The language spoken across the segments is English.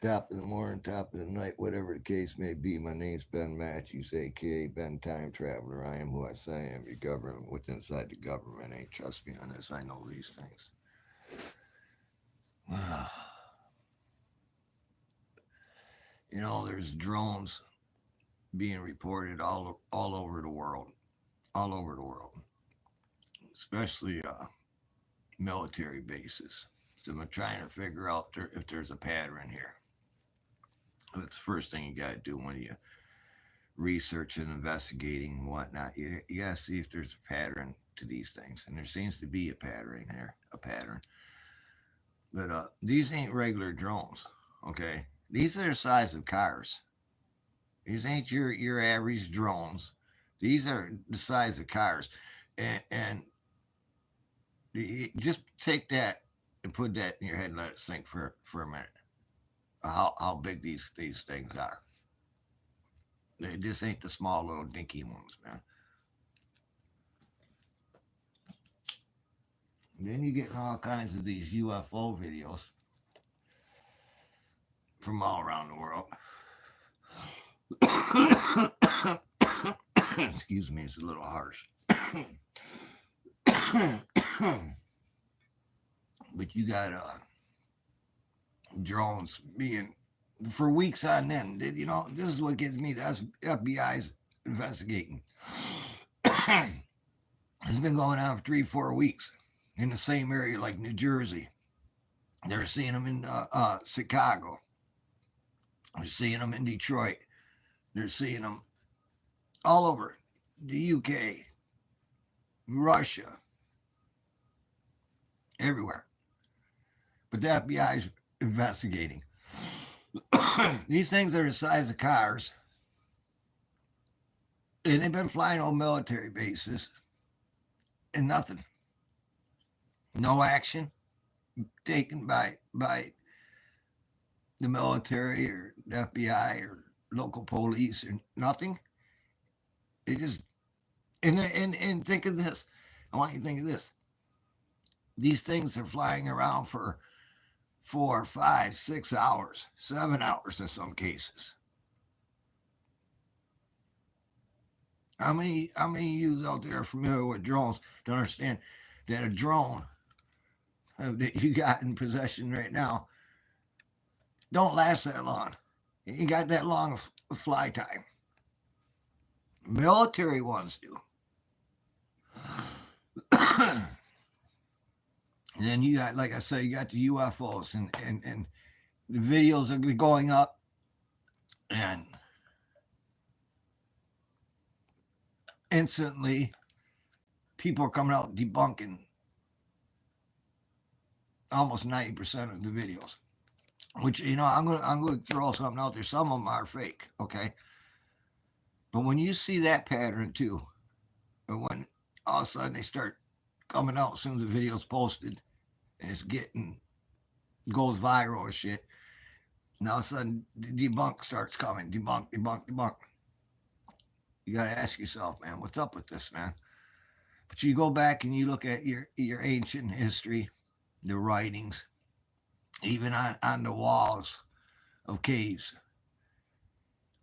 Top of the morning, top of the night, whatever the case may be. My name's Ben Matthews, aka Ben Time Traveler. I am who I say I am. Your government, what's inside the government ain't. Trust me on this. I know these things. There's drones being reported all over the world, all over the world, especially military bases. So I'm trying to figure out if there's a pattern here. That's the first thing you got to do when you research and investigating and whatnot. You got to see if there's a pattern to these things, and there seems to be a pattern here, a pattern. But these ain't regular drones, okay? These are the size of cars. These ain't your average drones. These are the size of cars, and just take that and put that in your head and let it sink for a minute. How big these things are. They just ain't the small little dinky ones, man. Then you get all kinds of these UFO videos from all around the world. Excuse me, it's a little harsh. But you got drones being for weeks on end. This is what gets me. That's FBI's investigating. It's been going on for 3-4 weeks in the same area like New Jersey. They're seeing them in Chicago. They're seeing them in Detroit. They're seeing them all over the UK, Russia, everywhere. But the FBI is investigating. These things are the size of cars, and they've been flying on military bases, and nothing. No action taken by the military or the FBI or local police or nothing. They just and think of this. I want you to think of this. These things are flying around for 4, 5, 6 hours, 7 hours in some cases. How many of you out there are familiar with drones don't understand that a drone that you got in possession right now don't last that long. You got that long of fly time. Military ones do. And then you got, like I said, you got the UFOs and the videos are going up, and instantly people are coming out debunking almost 90% of the videos. Which I'm gonna throw something out there. Some of them are fake, okay. But when you see that pattern too, and when all of a sudden they start coming out as soon as the video's posted, and it's goes viral and shit, and all of a sudden the debunk starts coming, debunk. You gotta ask yourself, man, what's up with this, man? But you go back and you look at your ancient history, the writings, even on the walls of caves.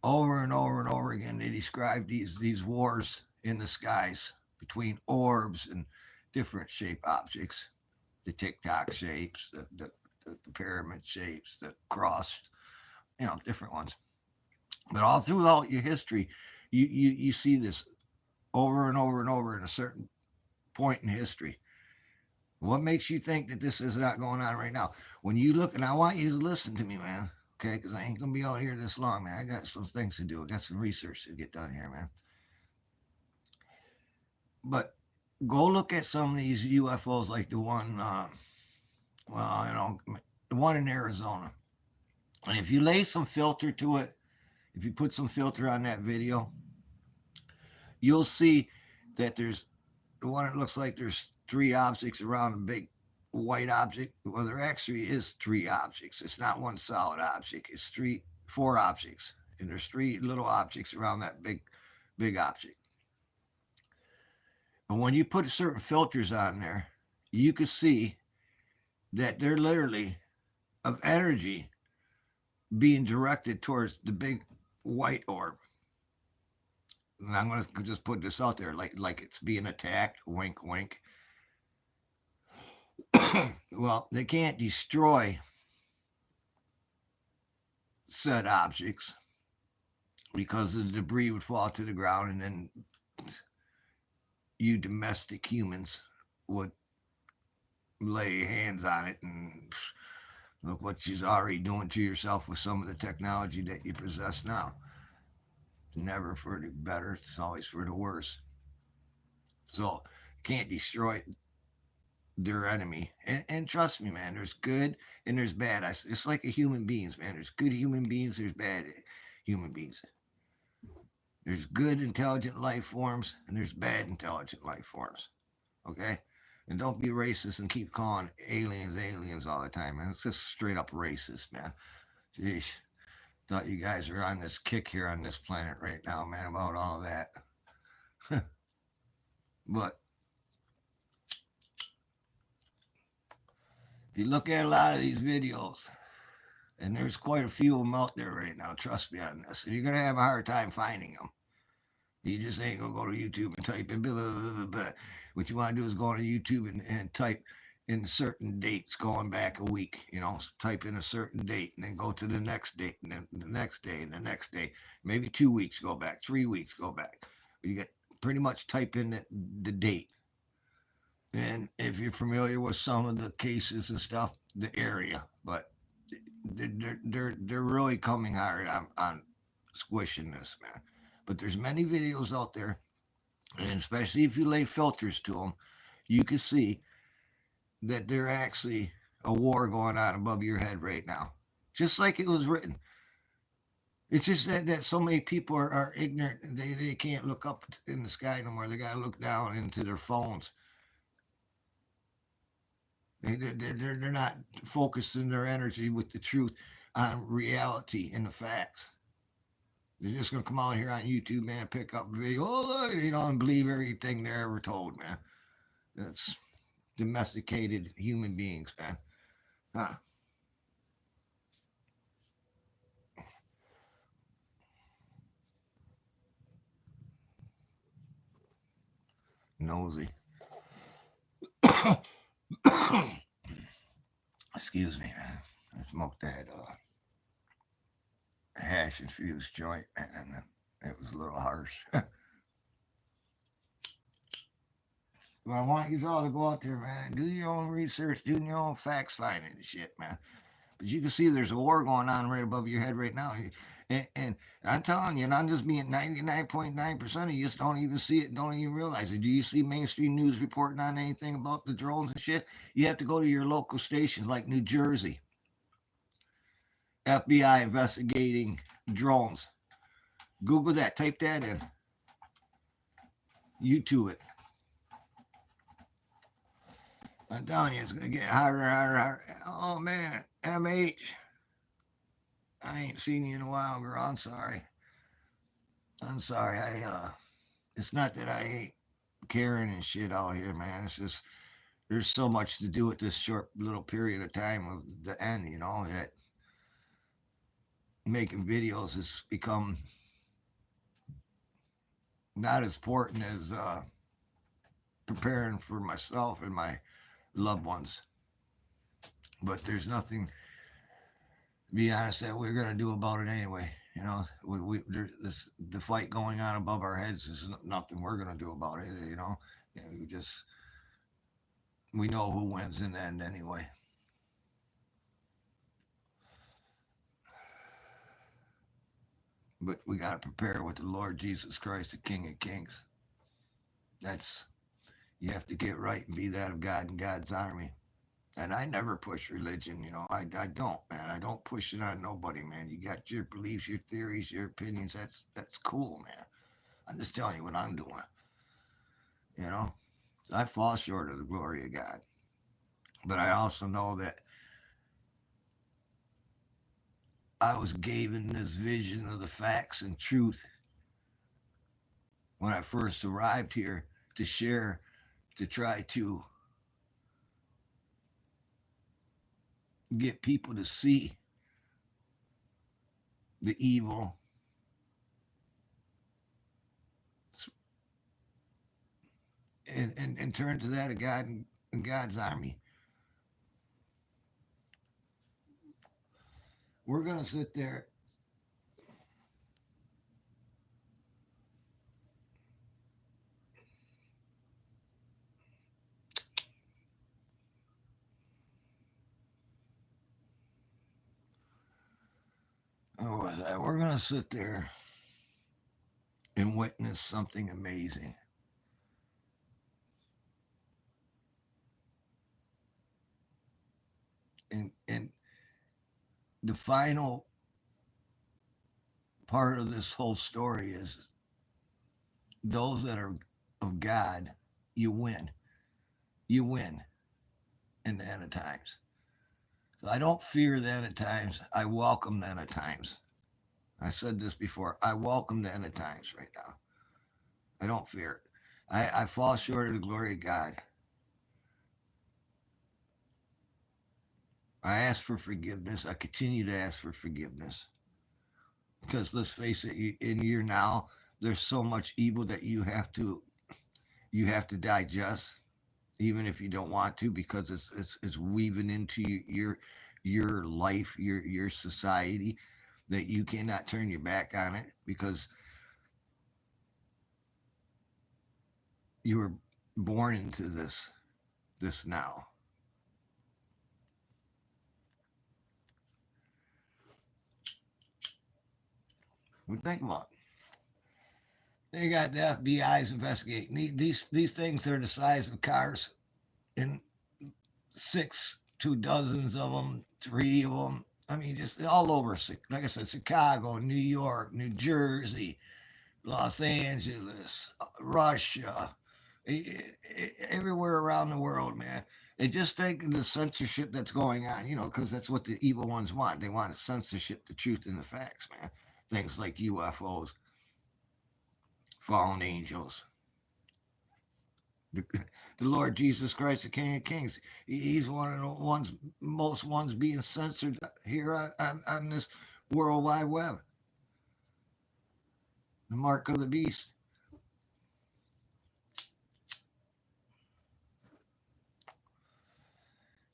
Over and over and over again, they describe these wars in the skies between orbs and different shape objects, the tic-tac shapes, the pyramid shapes, the cross, different ones. But all throughout your history, you see this over and over and over in a certain point in history. What makes you think that this is not going on right now? When you look, and I want you to listen to me, man, okay? Because I ain't going to be out here this long, man. I got some things to do. I got some research to get done here, man. But go look at some of these UFOs, like the one, the one in Arizona. And if you lay some filter to it, if you put some filter on that video, you'll see that there's the one that looks like there's three objects around a big white object. Well, there actually is three objects. It's not one solid object. It's four objects, and there's three little objects around that big object. And when you put certain filters on there, you can see that they're literally of energy being directed towards the big white orb. And I'm going to just put this out there like it's being attacked. Wink, wink. Well, they can't destroy said objects because the debris would fall to the ground, and then you domestic humans would lay hands on it and look what she's already doing to yourself with some of the technology that you possess now. It's never for the better, it's always for the worse. So can't destroy their enemy. And trust me, man, there's good and there's bad. It's like a human beings, man. There's good human beings, there's bad human beings. There's good intelligent life forms and there's bad intelligent life forms. Okay? And don't be racist and keep calling aliens all the time, man. It's just straight up racist, man. Jeez. Thought you guys were on this kick here on this planet right now, man, about all that. But if you look at a lot of these videos, and there's quite a few of them out there right now, trust me on this, and you're going to have a hard time finding them. You just ain't going to go to YouTube and type in blah, blah, blah, blah, blah. What you want to do is go on YouTube and type in certain dates going back a week, type in a certain date and then go to the next date and then the next day and the next day. Maybe 2 weeks go back, 3 weeks go back. You get pretty much type in the date. And if you're familiar with some of the cases and stuff, the area, but they're really coming hard on squishing this, man. But there's many videos out there, and especially if you lay filters to them, you can see that there's actually a war going on above your head right now, just like it was written. It's just that so many people are ignorant. They can't look up in the sky no more. They got to look down into their phones. They're not focusing their energy with the truth on reality and the facts. They're just going to come out here on YouTube, man, pick up a video. Oh, look, and believe everything they're ever told, man. That's domesticated human beings, man. Huh. Nosy. Excuse me, man. I smoked that hash infused joint, and it was a little harsh. But I want you all to go out there, man, and do your own research, do your own facts finding and shit, man. But you can see there's a war going on right above your head right now. And I'm telling you, and I'm just being 99.9% of you just don't even see it, don't even realize it. Do you see mainstream news reporting on anything about the drones and shit? You have to go to your local stations like New Jersey. FBI investigating drones. Google that. Type that in. YouTube it. I'm telling you, it's going to get harder and harder, harder. Oh, man. MH. I ain't seen you in a while, girl. I'm sorry. It's not that I ain't caring and shit out here, man. It's just, there's so much to do at this short little period of time of the end, that making videos has become not as important as preparing for myself and my loved ones. But there's nothing, to be honest, that we're going to do about it anyway. There's the fight going on above our heads is nothing we're going to do about it. We know who wins in the end anyway. But we got to prepare with the Lord Jesus Christ, the King of Kings. You have to get right and be that of God and God's army. And I never push religion, I don't, man. I don't push it on nobody, man. You got your beliefs, your theories, your opinions. That's cool, man. I'm just telling you what I'm doing. I fall short of the glory of God. But I also know that I was given this vision of the facts and truth when I first arrived here to share, to try to get people to see the evil, and turn to that of God and God's army. We're going to sit there. We're going to sit there and witness something amazing. And the final part of this whole story is those that are of God, you win. You win in the end of times. So I don't fear the end of times. I welcome the end of times. I said this before. I welcome the end of times right now. I don't fear it. I fall short of the glory of God. I ask for forgiveness. I continue to ask for forgiveness. Because let's face it, in your now, there's so much evil that you have to digest, even if you don't want to, because it's weaving into your life, your society, that you cannot turn your back on it because you were born into this now. What think about it? They got the FBI's investigating these things are the size of cars, and six to dozens of them, three of them. I mean, just all over. Like I said, Chicago, New York, New Jersey, Los Angeles, Russia, everywhere around the world, man. And just think of the censorship that's going on, because that's what the evil ones want. They want to censorship the truth and the facts, man. Things like UFOs, fallen angels, the, the Lord Jesus Christ, the King of Kings. He's one of the most ones being censored here on this World Wide Web. The mark of the beast.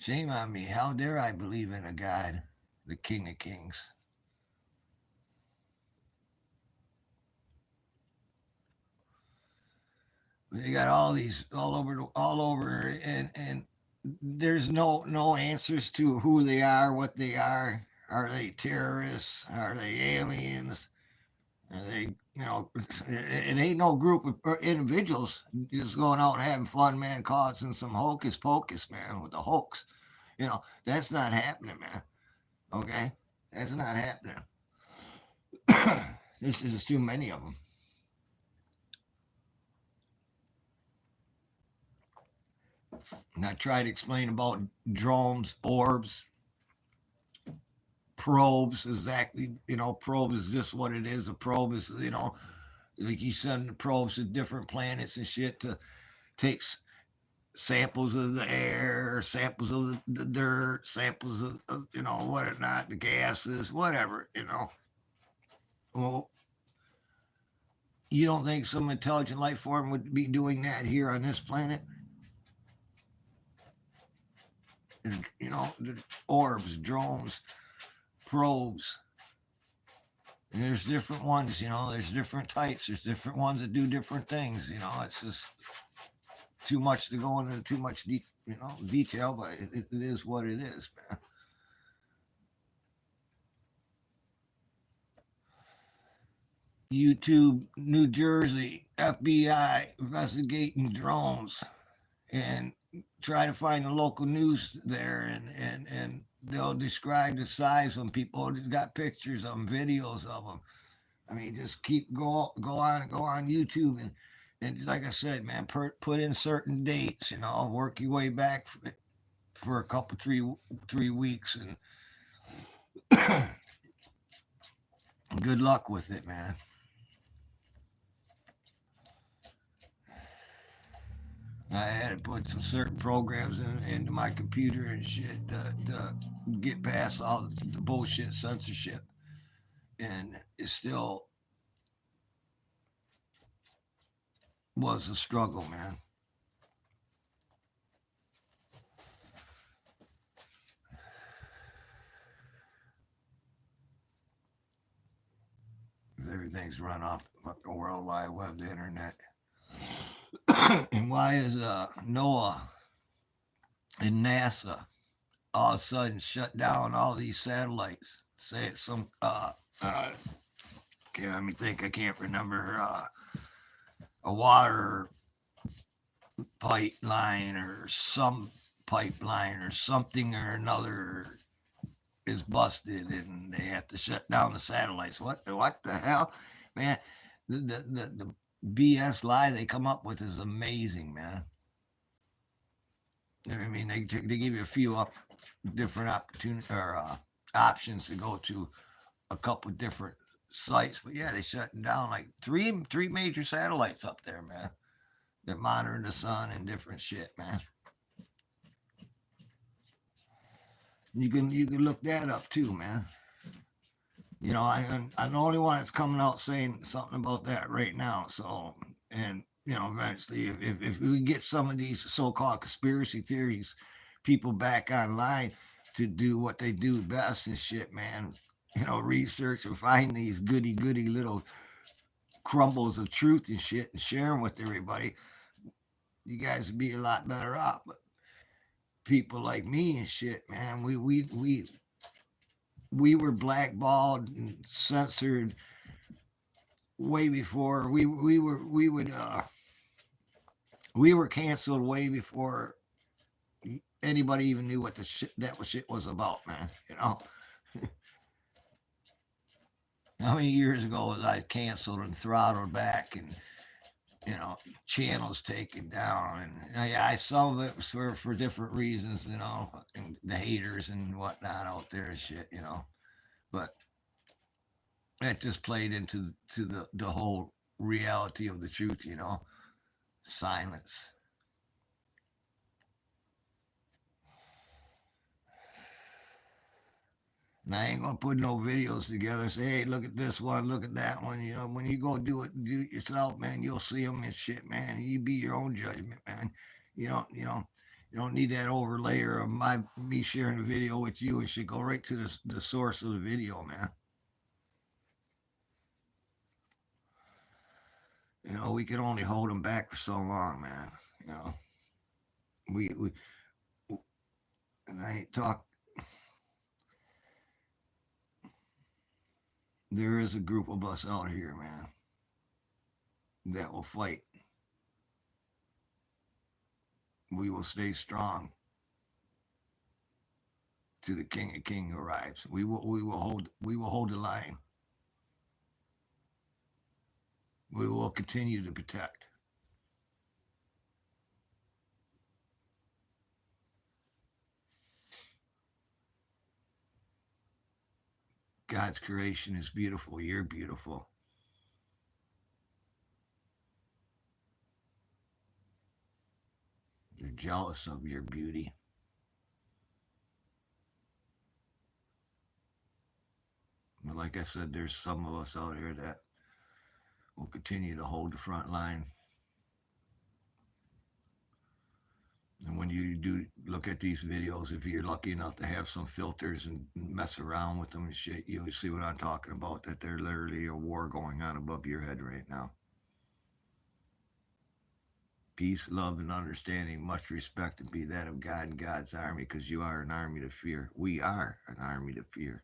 Shame on me. How dare I believe in a God, the King of Kings? You got all these all over, and there's no answers to who they are, what they are. Are they terrorists? Are they aliens? Are they, it ain't no group of individuals just going out and having fun, man, causing some hocus pocus, man, with the hoax. That's not happening, man. Okay? That's not happening. This is too many of them. And I try to explain about drones, orbs, probes, exactly. Probe is just what it is. A probe is, like you send probes to different planets and shit to take samples of the air, samples of the dirt, samples of whatnot, the gases, whatever. Well, you don't think some intelligent life form would be doing that here on this planet? The orbs, drones, probes. And there's different ones, there's different types. There's different ones that do different things. It's just too much to go into too much detail, but it is what it is, man. YouTube, New Jersey, FBI investigating drones, and try to find the local news there, and they'll describe the size of them. People got pictures of them, videos of them. I mean, just keep go on YouTube, and like I said, man, put in certain dates. Work your way back for a couple 3 weeks, and good luck with it, man. I had to put some certain programs into my computer and shit to get past all the bullshit censorship. and it still was a struggle, man. Everything's run off the World Wide Web, the internet. And why is NOAA and NASA all of a sudden shut down all these satellites? Say it's some okay, let me think. I can't remember a water pipeline or some pipeline or something or another is busted and they have to shut down the satellites. What the hell, man? The BS lie they come up with is amazing, man. I mean, they give you a few different opportunity or options to go to a couple different sites, but yeah, they shutting down like three major satellites up there, man. They're monitoring the sun and different shit, man. You can look that up too, man. You know, I'm the only one that's coming out saying something about that right now. So, and you know, eventually, if we get some of these so-called conspiracy theories, people back online to do what they do best and shit, man. You know, research and find these goody little crumbles of truth and shit and share them with everybody. You guys would be a lot better off. But people like me and shit, man, we were blackballed and censored way before we were canceled way before anybody even knew what the shit was about, man. You know, how many years ago was I canceled and throttled back and you know channels taken down and I some of it was for different reasons, you know, and the haters and whatnot out there and shit, you know, but that just played into the whole reality of the truth, you know, silence. And I ain't gonna put no videos together. Say, hey, look at this one, look at that one. You know, when you go do it yourself, man, you'll see them and shit, man. You be your own judgment, man. You don't need that overlayer of me sharing a video with you and shit. Go right to the source of the video, man. You know, we can only hold them back for so long, man. You know, we and I ain't talk. There is a group of us out here, man, that will fight. We will stay strong to the King of King arrives. We will hold the line. We will continue to protect. God's creation is beautiful. You're beautiful. You're jealous of your beauty. But like I said, there's some of us out here that will continue to hold the front line. And when you do look at these videos, if you're lucky enough to have some filters and mess around with them and shit, you'll see what I'm talking about, that there's literally a war going on above your head right now. Peace, love, and understanding, much respect, and be that of God and God's army, because you are an army to fear. We are an army to fear.